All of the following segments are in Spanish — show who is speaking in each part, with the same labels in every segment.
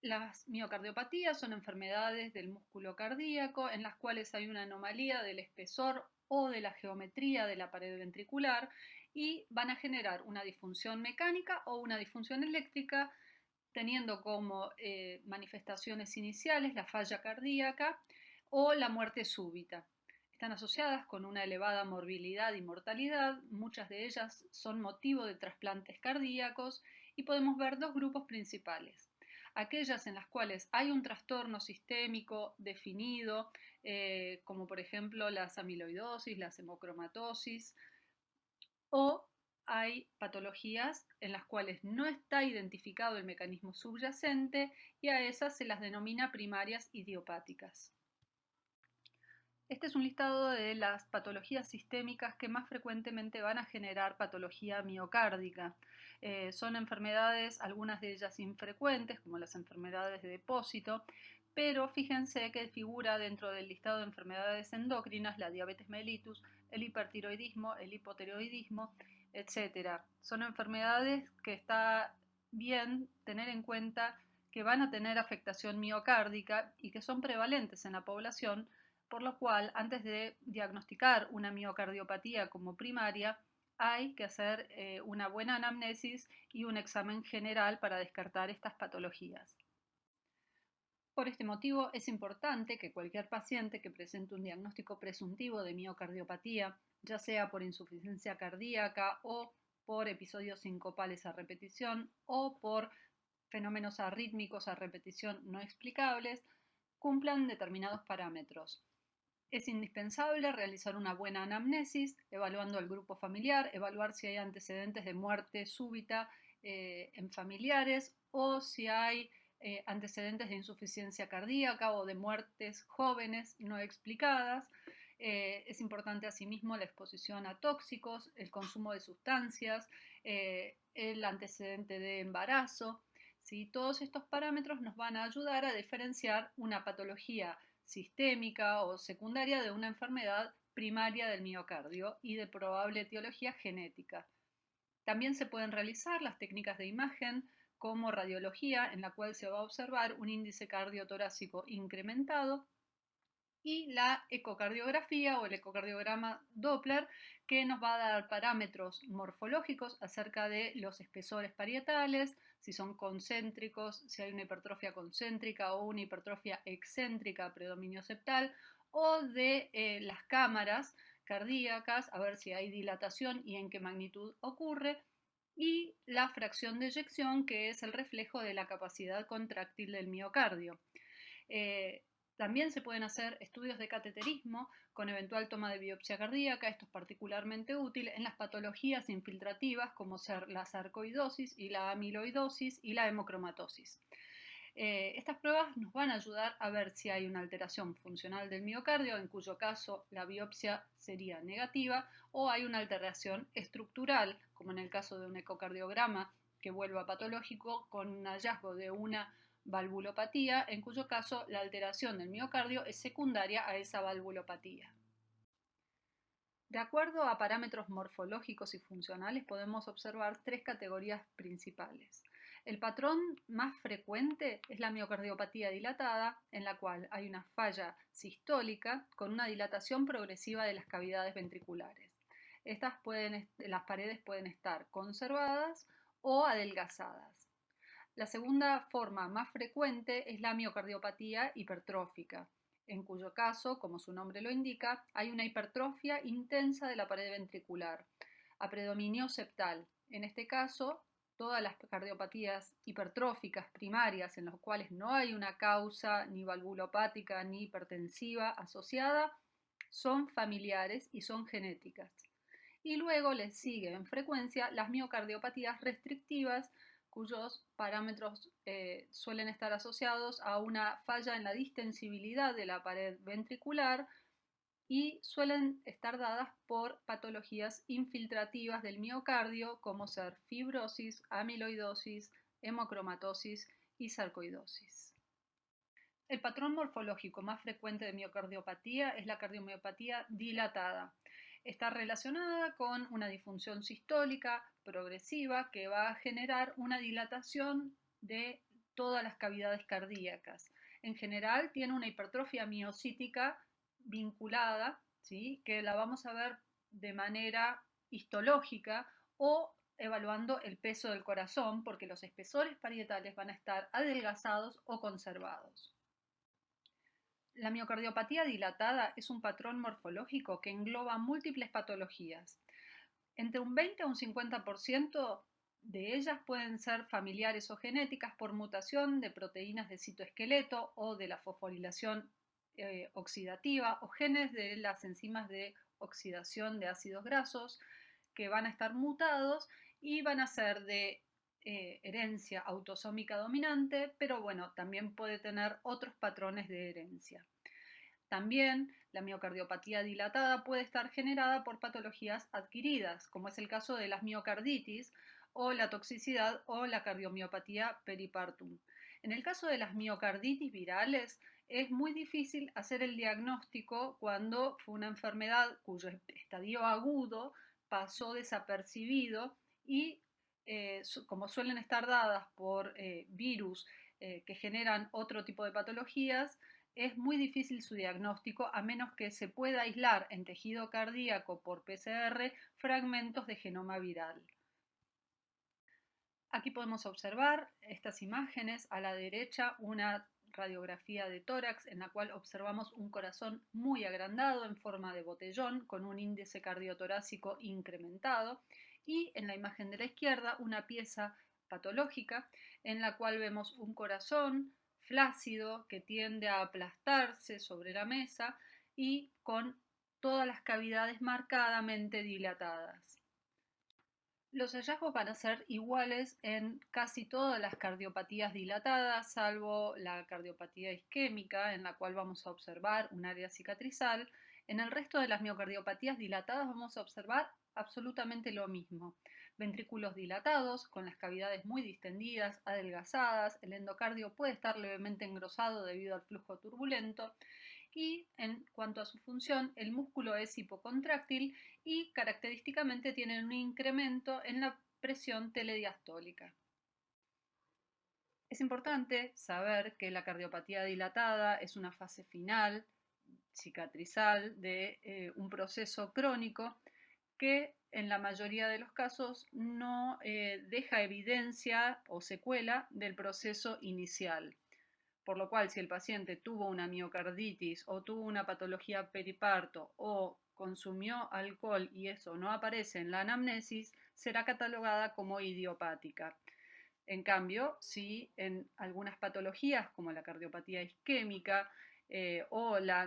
Speaker 1: Las miocardiopatías son enfermedades del músculo cardíaco en las cuales hay una anomalía del espesor o de la geometría de la pared ventricular y van a generar una disfunción mecánica o una disfunción eléctrica, teniendo como manifestaciones iniciales la falla cardíaca o la muerte súbita. Están asociadas con una elevada morbilidad y mortalidad, muchas de ellas son motivo de trasplantes cardíacos y podemos ver dos grupos principales. Aquellas en las cuales hay un trastorno sistémico definido, como por ejemplo las amiloidosis, la hemocromatosis, o hay patologías en las cuales no está identificado el mecanismo subyacente y a esas se las denomina primarias idiopáticas. Este es un listado de las patologías sistémicas que más frecuentemente van a generar patología miocárdica. Son enfermedades, algunas de ellas infrecuentes, como las enfermedades de depósito, pero fíjense que figura dentro del listado de enfermedades endócrinas la diabetes mellitus, el hipertiroidismo, el hipotiroidismo, etc. Son enfermedades que está bien tener en cuenta que van a tener afectación miocárdica y que son prevalentes en la población, por lo cual antes de diagnosticar una miocardiopatía como primaria hay que hacer una buena anamnesis y un examen general para descartar estas patologías. Por este motivo es importante que cualquier paciente que presente un diagnóstico presuntivo de miocardiopatía, ya sea por insuficiencia cardíaca o por episodios sincopales a repetición o por fenómenos arrítmicos a repetición no explicables, cumplan determinados parámetros. Es indispensable realizar una buena anamnesis, evaluando el grupo familiar, evaluar si hay antecedentes de muerte súbita en familiares o si hay antecedentes de insuficiencia cardíaca o de muertes jóvenes no explicadas. Es importante asimismo la exposición a tóxicos, el consumo de sustancias, el antecedente de embarazo. ¿Sí? Todos estos parámetros nos van a ayudar a diferenciar una patología sistémica o secundaria de una enfermedad primaria del miocardio y de probable etiología genética. También se pueden realizar las técnicas de imagen como radiología, en la cual se va a observar un índice cardiotorácico incrementado, y la ecocardiografía o el ecocardiograma Doppler, que nos va a dar parámetros morfológicos acerca de los espesores parietales, si son concéntricos, si hay una hipertrofia concéntrica o una hipertrofia excéntrica, predominio septal, o de las cámaras cardíacas, a ver si hay dilatación y en qué magnitud ocurre, y la fracción de eyección, que es el reflejo de la capacidad contráctil del miocardio. También se pueden hacer estudios de cateterismo con eventual toma de biopsia cardíaca. Esto es particularmente útil en las patologías infiltrativas como ser la sarcoidosis y la amiloidosis y la hemocromatosis. Estas pruebas nos van a ayudar a ver si hay una alteración funcional del miocardio, en cuyo caso la biopsia sería negativa, o hay una alteración estructural, como en el caso de un ecocardiograma que vuelva patológico con un hallazgo de una valvulopatía, en cuyo caso la alteración del miocardio es secundaria a esa valvulopatía. De acuerdo a parámetros morfológicos y funcionales podemos observar tres categorías principales. El patrón más frecuente es la miocardiopatía dilatada, en la cual hay una falla sistólica con una dilatación progresiva de las cavidades ventriculares. Las paredes pueden estar conservadas o adelgazadas. La segunda forma más frecuente es la miocardiopatía hipertrófica, en cuyo caso, como su nombre lo indica, hay una hipertrofia intensa de la pared ventricular, a predominio septal. En este caso, todas las cardiopatías hipertróficas primarias en las cuales no hay una causa ni valvulopática ni hipertensiva asociada son familiares y son genéticas. Y luego les sigue en frecuencia las miocardiopatías restrictivas, cuyos parámetros suelen estar asociados a una falla en la distensibilidad de la pared ventricular y suelen estar dadas por patologías infiltrativas del miocardio, como ser fibrosis, amiloidosis, hemocromatosis y sarcoidosis. El patrón morfológico más frecuente de miocardiopatía es la cardiomiopatía dilatada. Está relacionada con una disfunción sistólica progresiva que va a generar una dilatación de todas las cavidades cardíacas. En general tiene una hipertrofia miocítica vinculada, ¿sí? Que la vamos a ver de manera histológica o evaluando el peso del corazón, porque los espesores parietales van a estar adelgazados o conservados. La miocardiopatía dilatada es un patrón morfológico que engloba múltiples patologías. Entre un 20 a un 50% de ellas pueden ser familiares o genéticas por mutación de proteínas de citoesqueleto o de la fosforilación oxidativa o genes de las enzimas de oxidación de ácidos grasos que van a estar mutados y van a ser de herencia autosómica dominante, pero bueno, también puede tener otros patrones de herencia. También la miocardiopatía dilatada puede estar generada por patologías adquiridas, como es el caso de las miocarditis o la toxicidad o la cardiomiopatía peripartum. En el caso de las miocarditis virales, es muy difícil hacer el diagnóstico cuando fue una enfermedad cuyo estadio agudo pasó desapercibido y como suelen estar dadas por virus que generan otro tipo de patologías, es muy difícil su diagnóstico a menos que se pueda aislar en tejido cardíaco por PCR fragmentos de genoma viral. Aquí podemos observar estas imágenes. A la derecha una radiografía de tórax en la cual observamos un corazón muy agrandado en forma de botellón con un índice cardiotorácico incrementado, y en la imagen de la izquierda una pieza patológica en la cual vemos un corazón flácido que tiende a aplastarse sobre la mesa y con todas las cavidades marcadamente dilatadas. Los hallazgos van a ser iguales en casi todas las cardiopatías dilatadas, salvo la cardiopatía isquémica, en la cual vamos a observar un área cicatrizal. En el resto de las miocardiopatías dilatadas vamos a observar absolutamente lo mismo. Ventrículos dilatados, con las cavidades muy distendidas, adelgazadas, el endocardio puede estar levemente engrosado debido al flujo turbulento, y en cuanto a su función, el músculo es hipocontráctil y característicamente tiene un incremento en la presión telediastólica. Es importante saber que la cardiopatía dilatada es una fase final cicatrizal de un proceso crónico que en la mayoría de los casos no deja evidencia o secuela del proceso inicial. Por lo cual, si el paciente tuvo una miocarditis o tuvo una patología periparto o consumió alcohol y eso no aparece en la anamnesis, será catalogada como idiopática. En cambio, si en algunas patologías como la cardiopatía isquémica o la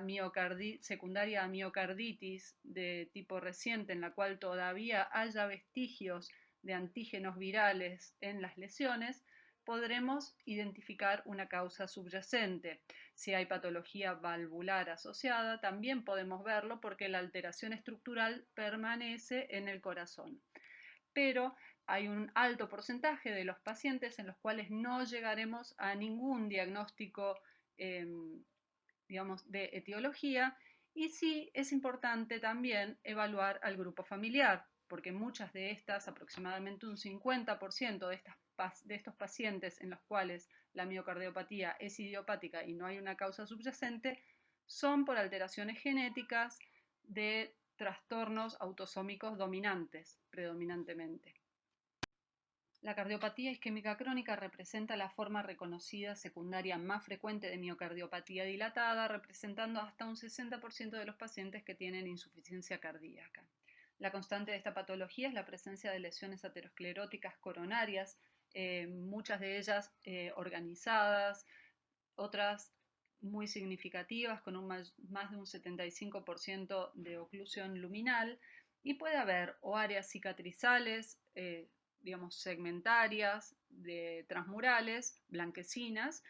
Speaker 1: secundaria miocarditis de tipo reciente en la cual todavía haya vestigios de antígenos virales en las lesiones, podremos identificar una causa subyacente. Si hay patología valvular asociada, también podemos verlo porque la alteración estructural permanece en el corazón. Pero hay un alto porcentaje de los pacientes en los cuales no llegaremos a ningún diagnóstico, digamos, de etiología, y sí es importante también evaluar al grupo familiar, porque muchas de estas, aproximadamente un 50% de estos pacientes en los cuales la miocardiopatía es idiopática y no hay una causa subyacente, son por alteraciones genéticas de trastornos autosómicos dominantes, predominantemente. La cardiopatía isquémica crónica representa la forma reconocida secundaria más frecuente de miocardiopatía dilatada, representando hasta un 60% de los pacientes que tienen insuficiencia cardíaca. La constante de esta patología es la presencia de lesiones ateroscleróticas coronarias, muchas de ellas organizadas, otras muy significativas con más de un 75% de oclusión luminal, y puede haber o áreas cicatrizales, digamos, segmentarias, transmurales, blanquecinas,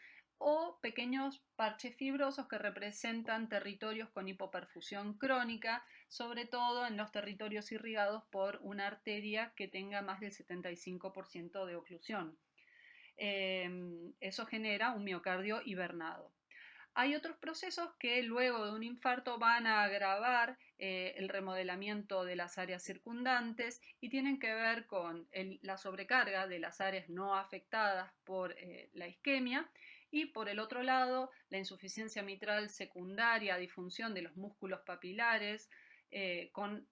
Speaker 1: o pequeños parches fibrosos que representan territorios con hipoperfusión crónica, sobre todo en los territorios irrigados por una arteria que tenga más del 75% de oclusión. Eso genera un miocardio hibernado. Hay otros procesos que luego de un infarto van a agravar el remodelamiento de las áreas circundantes y tienen que ver con la sobrecarga de las áreas no afectadas por la isquemia y por el otro lado la insuficiencia mitral secundaria, disfunción de los músculos papilares con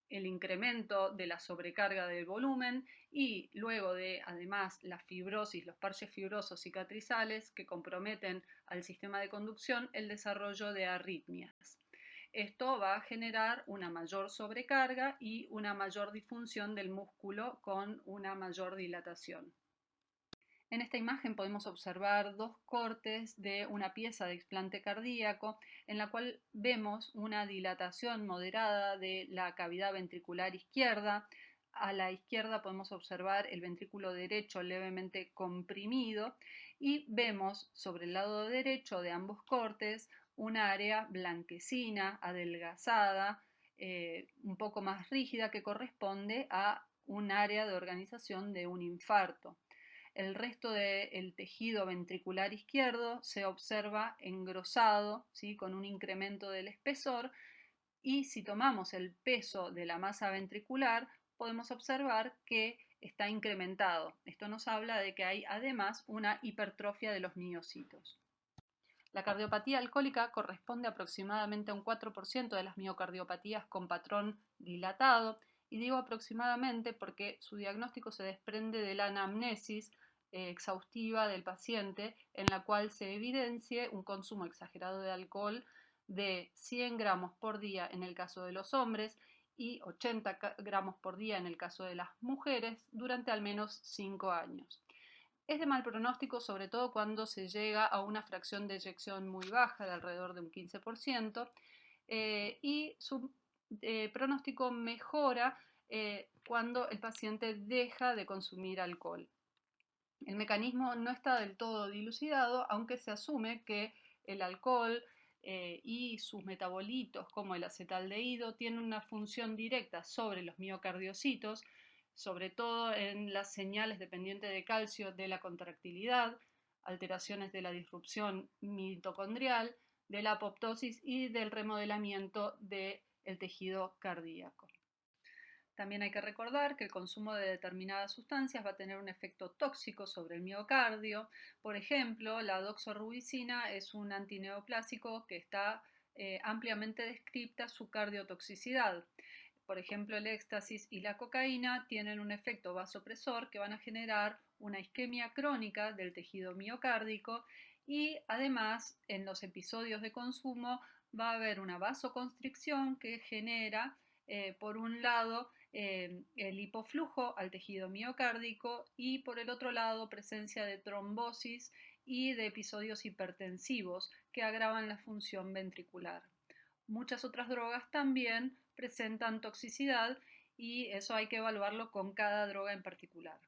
Speaker 1: el incremento de la sobrecarga del volumen y luego de además la fibrosis, los parches fibrosos cicatrizales que comprometen al sistema de conducción, el desarrollo de arritmias. Esto va a generar una mayor sobrecarga y una mayor disfunción del músculo con una mayor dilatación. En esta imagen podemos observar dos cortes de una pieza de explante cardíaco en la cual vemos una dilatación moderada de la cavidad ventricular izquierda. A la izquierda podemos observar el ventrículo derecho levemente comprimido y vemos sobre el lado derecho de ambos cortes una área blanquecina, adelgazada, un poco más rígida que corresponde a un área de organización de un infarto. El resto del tejido ventricular izquierdo se observa engrosado, ¿sí? Con un incremento del espesor, y si tomamos el peso de la masa ventricular podemos observar que está incrementado. Esto nos habla de que hay además una hipertrofia de los miocitos. La cardiopatía alcohólica corresponde aproximadamente a un 4% de las miocardiopatías con patrón dilatado, y digo aproximadamente porque su diagnóstico se desprende de la anamnesis exhaustiva del paciente, en la cual se evidencie un consumo exagerado de alcohol de 100 gramos por día en el caso de los hombres y 80 gramos por día en el caso de las mujeres durante al menos 5 años. Es de mal pronóstico, sobre todo cuando se llega a una fracción de eyección muy baja, de alrededor de un 15%, y su pronóstico mejora cuando el paciente deja de consumir alcohol. El mecanismo no está del todo dilucidado, aunque se asume que el alcohol y sus metabolitos, como el acetaldehído, tienen una función directa sobre los miocardiocitos, sobre todo en las señales dependientes de calcio de la contractilidad, alteraciones de la disrupción mitocondrial, de la apoptosis y del remodelamiento del tejido cardíaco. También hay que recordar que el consumo de determinadas sustancias va a tener un efecto tóxico sobre el miocardio. Por ejemplo, la doxorubicina es un antineoplásico que está ampliamente descrita su cardiotoxicidad. Por ejemplo, el éxtasis y la cocaína tienen un efecto vasopresor que van a generar una isquemia crónica del tejido miocárdico y además en los episodios de consumo va a haber una vasoconstricción que genera, por un lado, el hipoflujo al tejido miocárdico y por el otro lado presencia de trombosis y de episodios hipertensivos que agravan la función ventricular. Muchas otras drogas también presentan toxicidad y eso hay que evaluarlo con cada droga en particular.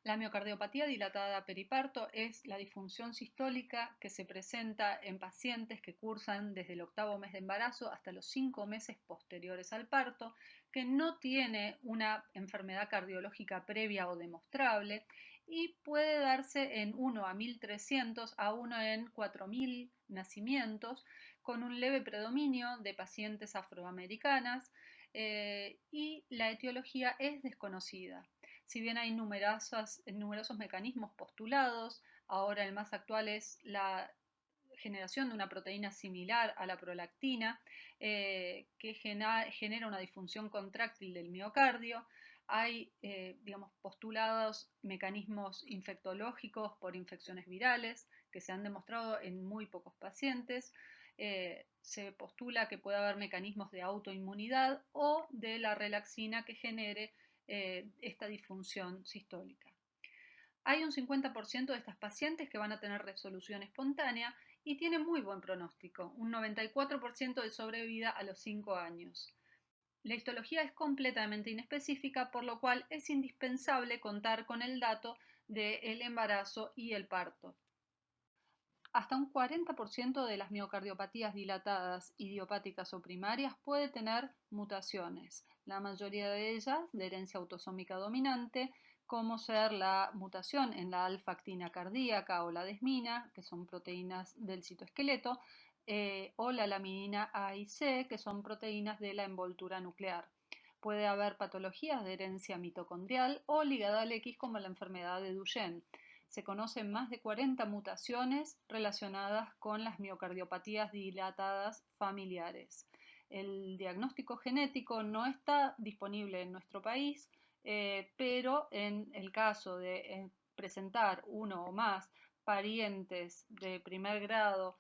Speaker 1: La miocardiopatía dilatada periparto es la disfunción sistólica que se presenta en pacientes que cursan desde el 8º mes de embarazo hasta los 5 meses posteriores al parto, que no tiene una enfermedad cardiológica previa o demostrable y puede darse en 1 a 1300 a 1 en 4000 nacimientos, con un leve predominio de pacientes afroamericanas, y la etiología es desconocida. Si bien hay numerosos mecanismos postulados, ahora el más actual es la generación de una proteína similar a la prolactina, que genera una disfunción contráctil del miocardio. Hay, postulados mecanismos infectológicos por infecciones virales que se han demostrado en muy pocos pacientes. Se postula que puede haber mecanismos de autoinmunidad o de la relaxina que genere esta disfunción sistólica. Hay un 50% de estas pacientes que van a tener resolución espontánea y tienen muy buen pronóstico, un 94% de sobrevida a los 5 años. La histología es completamente inespecífica, por lo cual es indispensable contar con el dato del embarazo y el parto. Hasta un 40% de las miocardiopatías dilatadas, idiopáticas o primarias puede tener mutaciones, la mayoría de ellas de herencia autosómica dominante, como ser la mutación en la alfa-actina cardíaca o la desmina, que son proteínas del citoesqueleto, o la laminina A y C, que son proteínas de la envoltura nuclear. Puede haber patologías de herencia mitocondrial o ligada al X como la enfermedad de Duchenne. Se conocen más de 40 mutaciones relacionadas con las miocardiopatías dilatadas familiares. El diagnóstico genético no está disponible en nuestro país, pero en el caso de presentar uno o más parientes de primer grado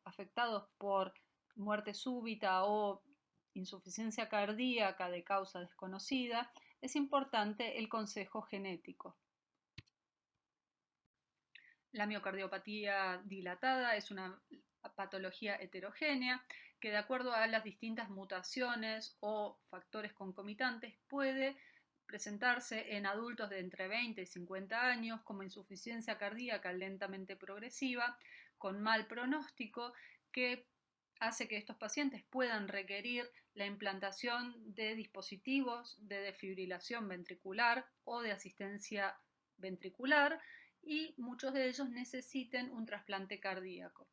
Speaker 1: afectados por muerte súbita o insuficiencia cardíaca de causa desconocida, es importante el consejo genético. La miocardiopatía dilatada es una patología heterogénea que, de acuerdo a las distintas mutaciones o factores concomitantes, puede presentarse en adultos de entre 20 y 50 años como insuficiencia cardíaca lentamente progresiva, con mal pronóstico, que hace que estos pacientes puedan requerir la implantación de dispositivos de desfibrilación ventricular o de asistencia ventricular, y muchos de ellos necesiten un trasplante cardíaco.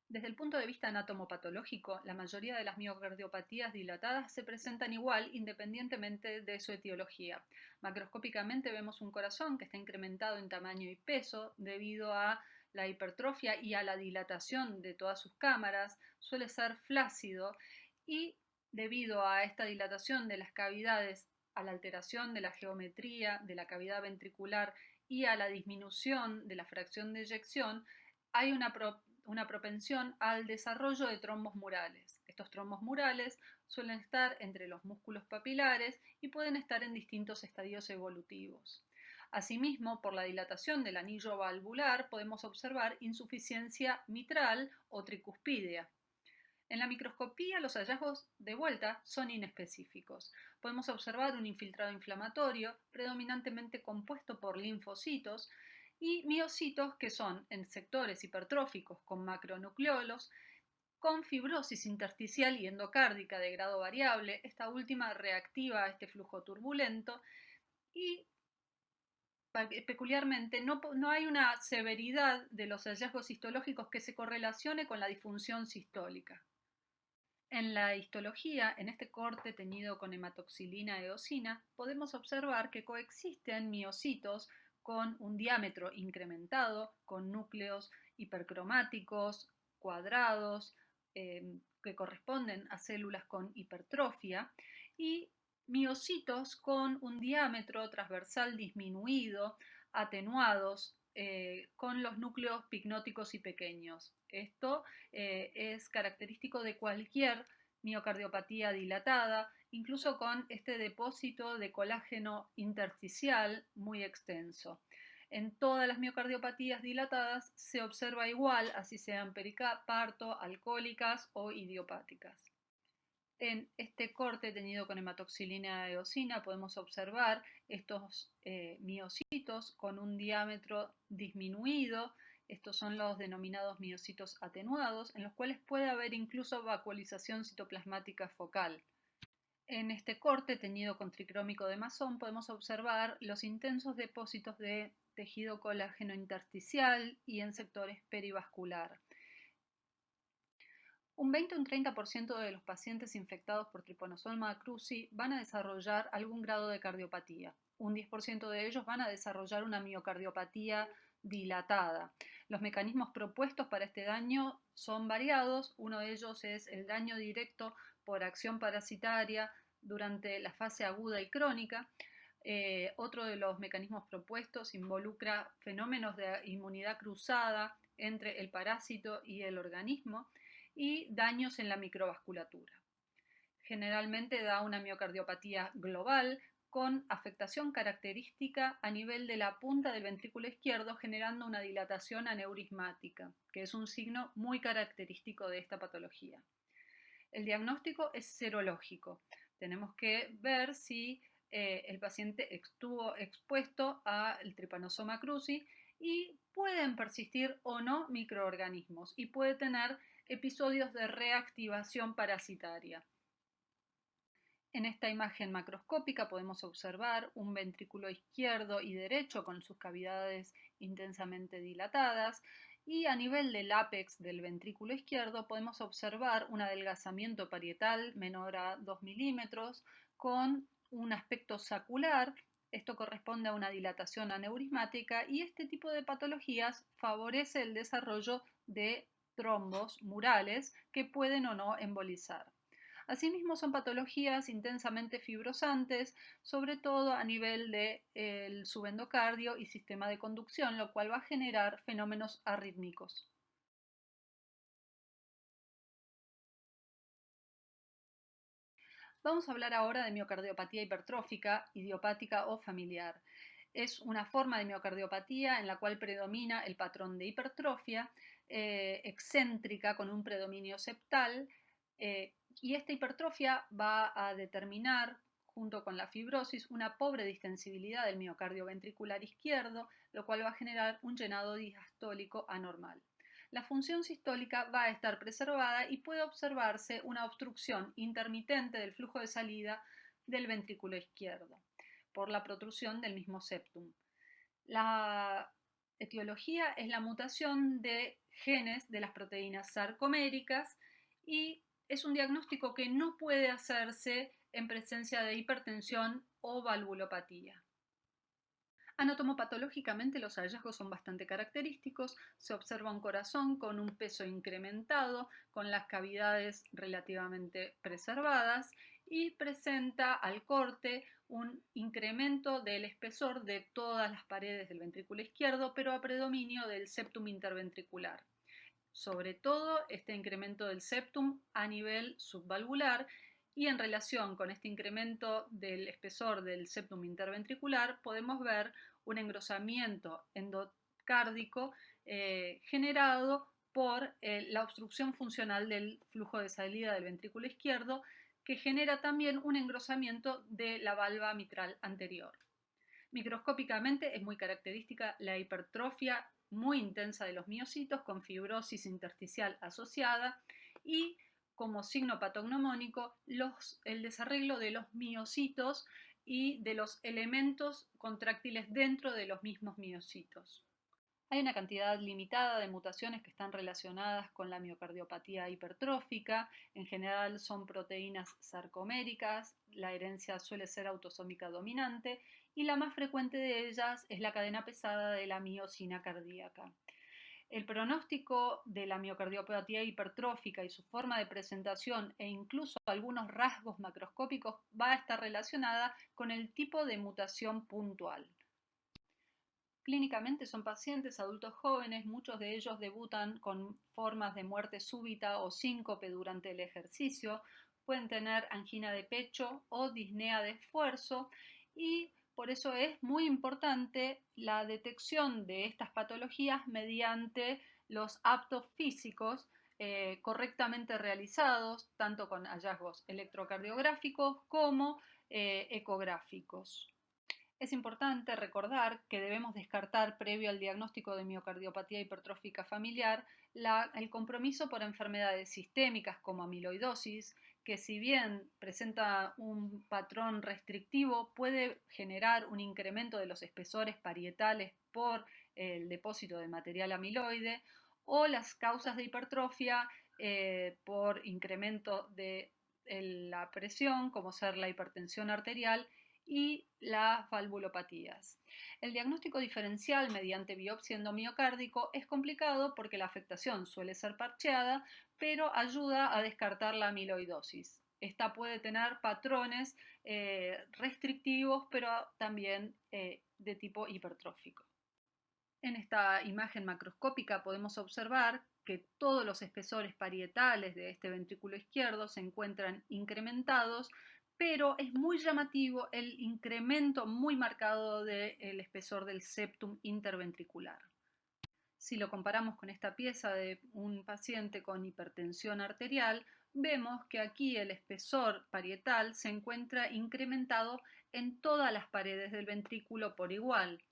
Speaker 1: Desde el punto de vista anatomopatológico, la mayoría de las miocardiopatías dilatadas se presentan igual independientemente de su etiología. Macroscópicamente vemos un corazón que está incrementado en tamaño y peso debido a la hipertrofia y a la dilatación de todas sus cámaras, suele ser flácido y debido a esta dilatación de las cavidades, a la alteración de la geometría de la cavidad ventricular y a la disminución de la fracción de eyección, hay una propensión al desarrollo de trombos murales. Estos trombos murales suelen estar entre los músculos papilares y pueden estar en distintos estadios evolutivos. Asimismo, por la dilatación del anillo valvular podemos observar insuficiencia mitral o tricuspidea. En la microscopía los hallazgos de vuelta son inespecíficos. Podemos observar un infiltrado inflamatorio predominantemente compuesto por linfocitos y miocitos, que son en sectores hipertróficos con macronucleolos, con fibrosis intersticial y endocárdica de grado variable. Esta última reactiva a este flujo turbulento y peculiarmente no hay una severidad de los hallazgos histológicos que se correlacione con la disfunción sistólica. En la histología, en este corte teñido con hematoxilina eosina, podemos observar que coexisten miocitos con un diámetro incrementado, con núcleos hipercromáticos, cuadrados, que corresponden a células con hipertrofia, y miocitos con un diámetro transversal disminuido, atenuados, con los núcleos picnóticos y pequeños. Esto es característico de cualquier miocardiopatía dilatada, incluso con este depósito de colágeno intersticial muy extenso. En todas las miocardiopatías dilatadas se observa igual, así sean pericarpo, alcohólicas o idiopáticas. En este corte teñido con hematoxilina eosina podemos observar estos miocitos con un diámetro disminuido. Estos son los denominados miocitos atenuados, en los cuales puede haber incluso vacuolización citoplasmática focal. En este corte teñido con tricrómico de Masson podemos observar los intensos depósitos de tejido colágeno intersticial y en sectores perivascular. Un 20 o un 30% de los pacientes infectados por Trypanosoma cruzi van a desarrollar algún grado de cardiopatía. Un 10% de ellos van a desarrollar una miocardiopatía dilatada. Los mecanismos propuestos para este daño son variados. Uno de ellos es el daño directo por acción parasitaria durante la fase aguda y crónica. Otro de los mecanismos propuestos involucra fenómenos de inmunidad cruzada entre el parásito y el organismo y daños en la microvasculatura. Generalmente da una miocardiopatía global con afectación característica a nivel de la punta del ventrículo izquierdo, generando una dilatación aneurismática, que es un signo muy característico de esta patología. El diagnóstico es serológico. Tenemos que ver si el paciente estuvo expuesto al Trypanosoma cruzi y pueden persistir o no microorganismos y puede tener episodios de reactivación parasitaria. En esta imagen macroscópica podemos observar un ventrículo izquierdo y derecho con sus cavidades intensamente dilatadas Y a nivel del ápex del ventrículo izquierdo podemos observar un adelgazamiento parietal menor a 2 milímetros con un aspecto sacular. Esto corresponde a una dilatación aneurismática y este tipo de patologías favorece el desarrollo de trombos murales que pueden o no embolizar. Asimismo, son patologías intensamente fibrosantes, sobre todo a nivel del subendocardio y sistema de conducción, lo cual va a generar fenómenos arrítmicos. Vamos a hablar ahora de miocardiopatía hipertrófica, idiopática o familiar. Es una forma de miocardiopatía en la cual predomina el patrón de hipertrofia excéntrica con un predominio septal y esta hipertrofia va a determinar, junto con la fibrosis, una pobre distensibilidad del miocardio ventricular izquierdo, lo cual va a generar un llenado diastólico anormal. La función sistólica va a estar preservada y puede observarse una obstrucción intermitente del flujo de salida del ventrículo izquierdo por la protrusión del mismo septum. La etiología es la mutación de genes de las proteínas sarcoméricas y es un diagnóstico que no puede hacerse en presencia de hipertensión o valvulopatía. Anatomopatológicamente los hallazgos son bastante característicos. Se observa un corazón con un peso incrementado, con las cavidades relativamente preservadas y presenta al corte un incremento del espesor de todas las paredes del ventrículo izquierdo, pero a predominio del septum interventricular. Sobre todo este incremento del septum a nivel subvalvular y en relación con este incremento del espesor del septum interventricular podemos ver un engrosamiento endocárdico generado por la obstrucción funcional del flujo de salida del ventrículo izquierdo que genera también un engrosamiento de la valva mitral anterior. Microscópicamente es muy característica la hipertrofia muy intensa de los miocitos con fibrosis intersticial asociada y como signo patognomónico el desarreglo de los miocitos y de los elementos contráctiles dentro de los mismos miocitos. Hay una cantidad limitada de mutaciones que están relacionadas con la miocardiopatía hipertrófica. En general son proteínas sarcoméricas, la herencia suele ser autosómica dominante y la más frecuente de ellas es la cadena pesada de la miosina cardíaca. El pronóstico de la miocardiopatía hipertrófica y su forma de presentación e incluso algunos rasgos macroscópicos va a estar relacionada con el tipo de mutación puntual. Clínicamente son pacientes adultos jóvenes, muchos de ellos debutan con formas de muerte súbita o síncope durante el ejercicio, pueden tener angina de pecho o disnea de esfuerzo y por eso es muy importante la detección de estas patologías mediante los aptos físicos correctamente realizados, tanto con hallazgos electrocardiográficos como ecográficos. Es importante recordar que debemos descartar, previo al diagnóstico de miocardiopatía hipertrófica familiar, el compromiso por enfermedades sistémicas como amiloidosis, que si bien presenta un patrón restrictivo, puede generar un incremento de los espesores parietales por el depósito de material amiloide, o las causas de hipertrofia por incremento de la presión, como ser la hipertensión arterial y las valvulopatías. El diagnóstico diferencial mediante biopsia endomiocárdico es complicado porque la afectación suele ser parcheada, pero ayuda a descartar la amiloidosis. Esta puede tener patrones restrictivos, pero también de tipo hipertrófico. En esta imagen macroscópica podemos observar que todos los espesores parietales de este ventrículo izquierdo se encuentran incrementados, pero es muy llamativo el incremento muy marcado del espesor del septum interventricular. Si lo comparamos con esta pieza de un paciente con hipertensión arterial, vemos que aquí el espesor parietal se encuentra incrementado en todas las paredes del ventrículo por igual.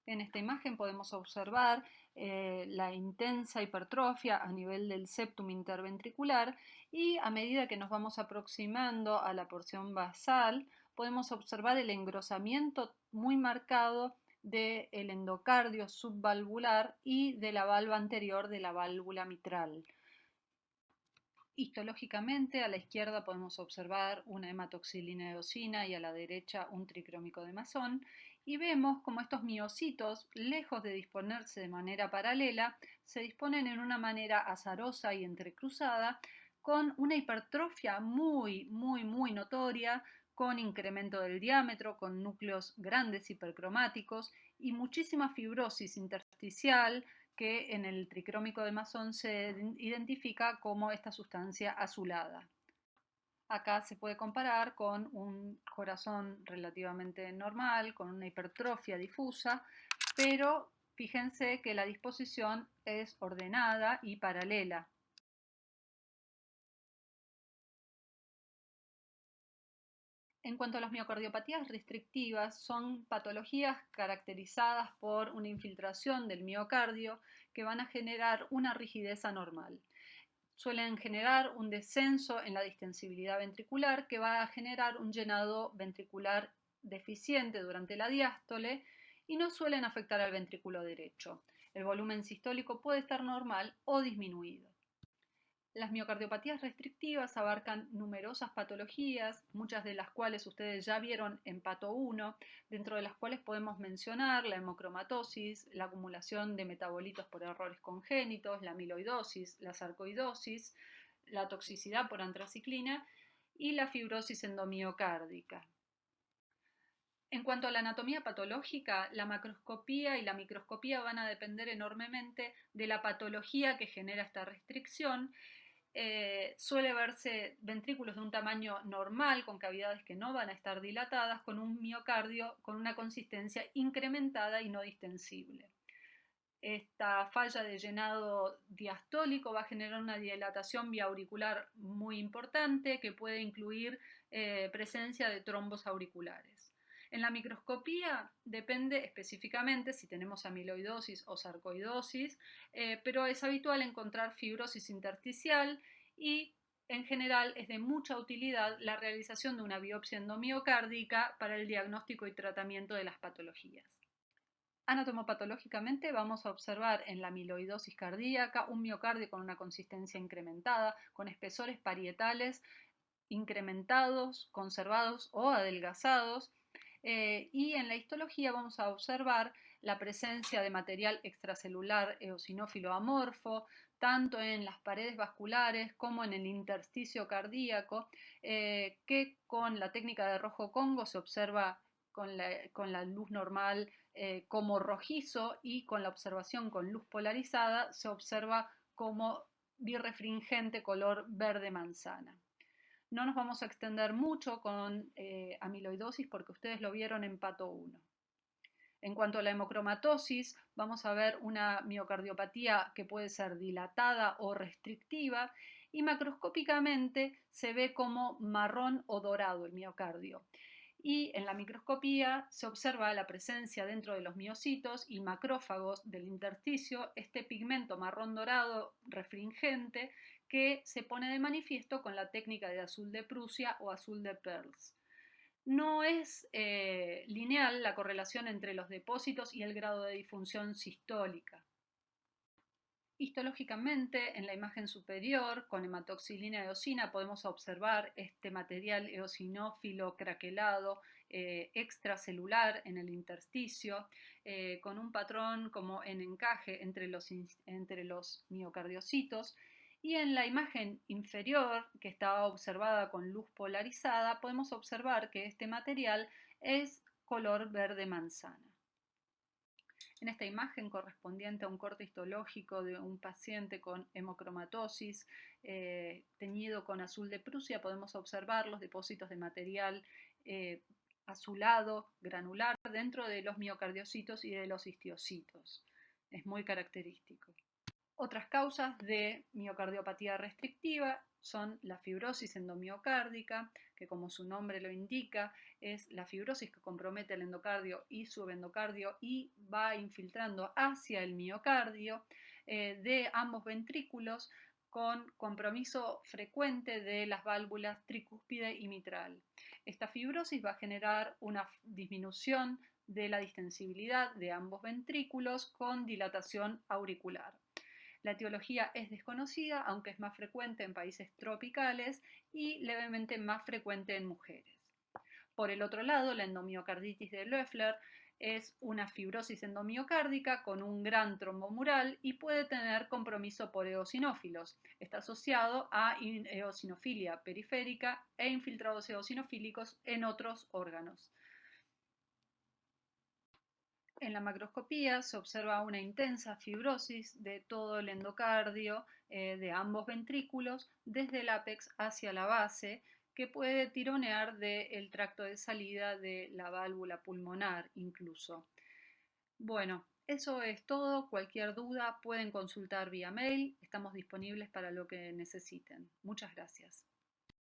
Speaker 1: En esta imagen podemos observar la intensa hipertrofia a nivel del septum interventricular y a medida que nos vamos aproximando a la porción basal podemos observar el engrosamiento muy marcado del endocardio subvalvular y de la valva anterior de la válvula mitral. Histológicamente, a la izquierda podemos observar una hematoxilina eosina y a la derecha un tricrómico de Masson, y vemos como estos miocitos, lejos de disponerse de manera paralela, se disponen en una manera azarosa y entrecruzada, con una hipertrofia muy notoria, con incremento del diámetro, con núcleos grandes hipercromáticos y muchísima fibrosis intersticial, que en el tricrómico de Masson se identifica como esta sustancia azulada. Acá se puede comparar con un corazón relativamente normal, con una hipertrofia difusa, pero fíjense que la disposición es ordenada y paralela. En cuanto a las miocardiopatías restrictivas, son patologías caracterizadas por una infiltración del miocardio que van a generar una rigidez anormal. Suelen generar un descenso en la distensibilidad ventricular que va a generar un llenado ventricular deficiente durante la diástole y no suelen afectar al ventrículo derecho. El volumen sistólico puede estar normal o disminuido. Las miocardiopatías restrictivas abarcan numerosas patologías, muchas de las cuales ustedes ya vieron en Pato 1, dentro de las cuales podemos mencionar la hemocromatosis, la acumulación de metabolitos por errores congénitos, la amiloidosis, la sarcoidosis, la toxicidad por antraciclina y la fibrosis endomiocárdica. En cuanto a la anatomía patológica, la macroscopía y la microscopía van a depender enormemente de la patología que genera esta restricción. Suele verse ventrículos de un tamaño normal, con cavidades que no van a estar dilatadas, con un miocardio con una consistencia incrementada y no distensible. Esta falla de llenado diastólico va a generar una dilatación biauricular muy importante que puede incluir presencia de trombos auriculares. En la microscopía depende específicamente si tenemos amiloidosis o sarcoidosis, pero es habitual encontrar fibrosis intersticial y en general es de mucha utilidad la realización de una biopsia endomiocárdica para el diagnóstico y tratamiento de las patologías. Anatomopatológicamente vamos a observar en la amiloidosis cardíaca un miocardio con una consistencia incrementada, con espesores parietales incrementados, conservados o adelgazados. Y en la histología vamos a observar la presencia de material extracelular eosinófilo amorfo, tanto en las paredes vasculares como en el intersticio cardíaco, que con la técnica de rojo Congo se observa con la luz normal como rojizo, y con la observación con luz polarizada se observa como birrefringente color verde manzana. No nos vamos a extender mucho con amiloidosis porque ustedes lo vieron en Pato 1. En cuanto a la hemocromatosis, vamos a ver una miocardiopatía que puede ser dilatada o restrictiva, y macroscópicamente se ve como marrón o dorado el miocardio. Y en la microscopía se observa la presencia dentro de los miocitos y macrófagos del intersticio, este pigmento marrón dorado refringente que se pone de manifiesto con la técnica de azul de Prusia o azul de Perls. No es lineal la correlación entre los depósitos y el grado de disfunción sistólica. Histológicamente, en la imagen superior, con hematoxilina eosina, podemos observar este material eosinófilo craquelado extracelular en el intersticio, con un patrón como en encaje entre los miocardiocitos. Y en la imagen inferior, que está observada con luz polarizada, podemos observar que este material es color verde manzana. En esta imagen correspondiente a un corte histológico de un paciente con hemocromatosis teñido con azul de Prusia, podemos observar los depósitos de material azulado, granular, dentro de los miocardiocitos y de los histiocitos. Es muy característico. Otras causas de miocardiopatía restrictiva son la fibrosis endomiocárdica, que como su nombre lo indica, es la fibrosis que compromete el endocardio y subendocardio y va infiltrando hacia el miocardio de ambos ventrículos, con compromiso frecuente de las válvulas tricúspide y mitral. Esta fibrosis va a generar una disminución de la distensibilidad de ambos ventrículos con dilatación auricular. La etiología es desconocida, aunque es más frecuente en países tropicales y levemente más frecuente en mujeres. Por el otro lado, la endomiocarditis de Loeffler es una fibrosis endomiocárdica con un gran trombo mural y puede tener compromiso por eosinófilos. Está asociado a eosinofilia periférica e infiltrados eosinofílicos en otros órganos. En la macroscopía se observa una intensa fibrosis de todo el endocardio, de ambos ventrículos, desde el ápex hacia la base, que puede tironear del tracto de salida de la válvula pulmonar incluso. Bueno, eso es todo. Cualquier duda pueden consultar vía mail. Estamos disponibles para lo que necesiten. Muchas gracias.